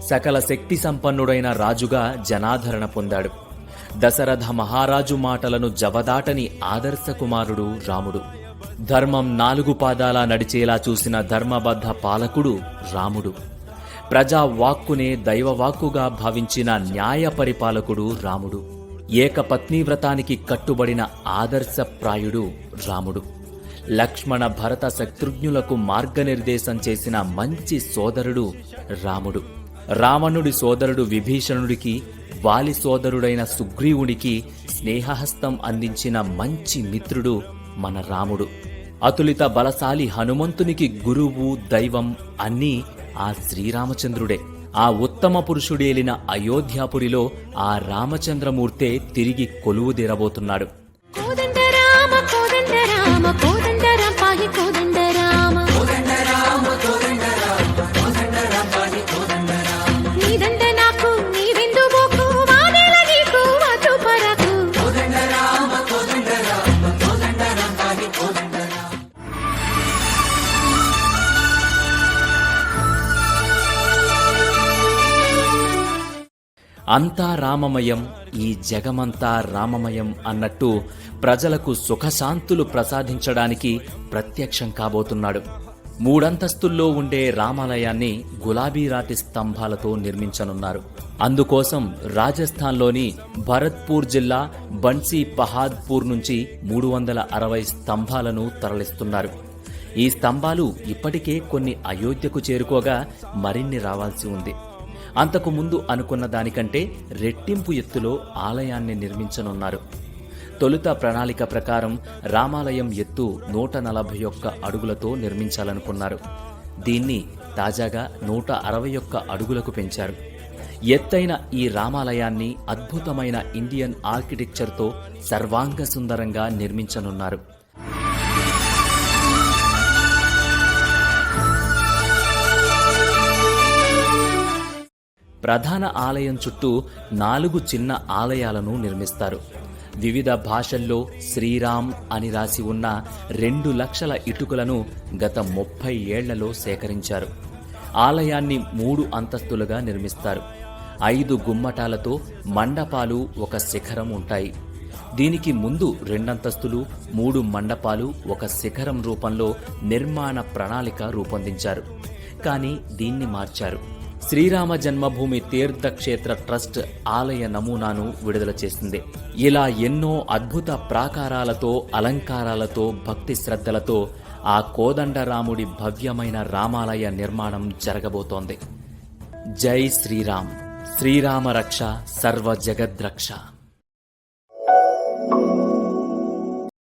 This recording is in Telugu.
సకల శక్తి సంపన్నుడైన రాజుగా జనాదరణ పొందాడు. దశరథ మహారాజు మాటలను జవదాటని ఆదర్శ కుమారుడు రాముడు. ధర్మం 4 పాదాలా నడిచేలా చూసిన ధర్మబద్ధ పాలకుడు రాముడు. ప్రజా వాక్కునే దైవవాక్కుగా భావించిన న్యాయ పరిపాలకుడు రాముడు. ఏకపత్నీవ్రతానికి కట్టుబడిన ఆదర్శప్రాయుడు రాముడు. లక్ష్మణ భరత శత్రుఘ్నులకు మార్గనిర్దేశం చేసిన మంచి సోదరుడు రాముడు. రావణుడి సోదరుడు విభీషణుడికి, వాలి సోదరుడైన సుగ్రీవుడికి స్నేహహస్తం అందించిన మంచి మిత్రుడు మన రాముడు. అతులిత బలశాలి హనుమంతునికి గురువు, దైవం అన్నీ ఆ శ్రీరామచంద్రుడే. ఆ ఉత్తమ పురుషుడేలిన అయోధ్యాపురిలో ఆ రామచంద్రమూర్తే తిరిగి కొలువుదీరబోతున్నాడు. అంతా రామమయం, ఈ జగమంతా రామమయం అన్నట్టు ప్రజలకు సుఖశాంతులు ప్రసాదించడానికి ప్రత్యక్షం కాబోతున్నాడు. 3 అంతస్తుల్లో ఉండే రామాలయాన్ని గులాబీ రాతి స్తంభాలతో నిర్మించనున్నారు. అందుకోసం రాజస్థాన్లోని భరత్పూర్ జిల్లా బన్సీ పహాద్పూర్ నుంచి 360 స్తంభాలను తరలిస్తున్నారు. ఈ స్తంభాలు ఇప్పటికే కొన్ని అయోధ్యకు చేరుకోగా మరిన్ని రావాల్సి ఉంది. అంతకు ముందు అనుకున్న దానికంటే రెట్టింపు ఎత్తులో ఆలయాన్ని నిర్మించనున్నారు. తొలుత ప్రణాళిక ప్రకారం రామాలయం ఎత్తు 141 అడుగులతో నిర్మించాలనుకున్నారు. దీన్ని తాజాగా 161 అడుగులకు పెంచారు. ఎత్తైన ఈ రామాలయాన్ని అద్భుతమైన ఇండియన్ ఆర్కిటెక్చర్తో సర్వాంగ సుందరంగా నిర్మించనున్నారు. ప్రధాన ఆలయం చుట్టూ 4 చిన్న ఆలయాలను నిర్మిస్తారు. వివిధ భాషల్లో శ్రీరామ్ అని రాసి ఉన్న 2 లక్షల ఇటుకలను గత 30 ఏళ్లలో సేకరించారు. ఆలయాన్ని 3 అంతస్తులుగా నిర్మిస్తారు. 5 గుమ్మటాలతో మండపాలు, ఒక శిఖరం ఉంటాయి. దీనికి ముందు 2 అంతస్తులు, 3 మండపాలు, ఒక శిఖరం రూపంలో నిర్మాణ ప్రణాళిక రూపొందించారు. కానీ దీన్ని మార్చారు. శ్రీరామ జన్మభూమి తీర్థక్షేత్ర ట్రస్ట్ ఆలయ నమూనాను విడుదల చేసింది. ఇలా ఎన్నో అద్భుత ప్రాకారాలతో, అలంకారాలతో, భక్తి శ్రద్ధలతో ఆ కోదండరాముడి భవ్యమైన రామాలయ నిర్మాణం జరగబోతోంది. జై శ్రీరామ్. శ్రీరామ రక్ష, సర్వ జగద్రక్ష.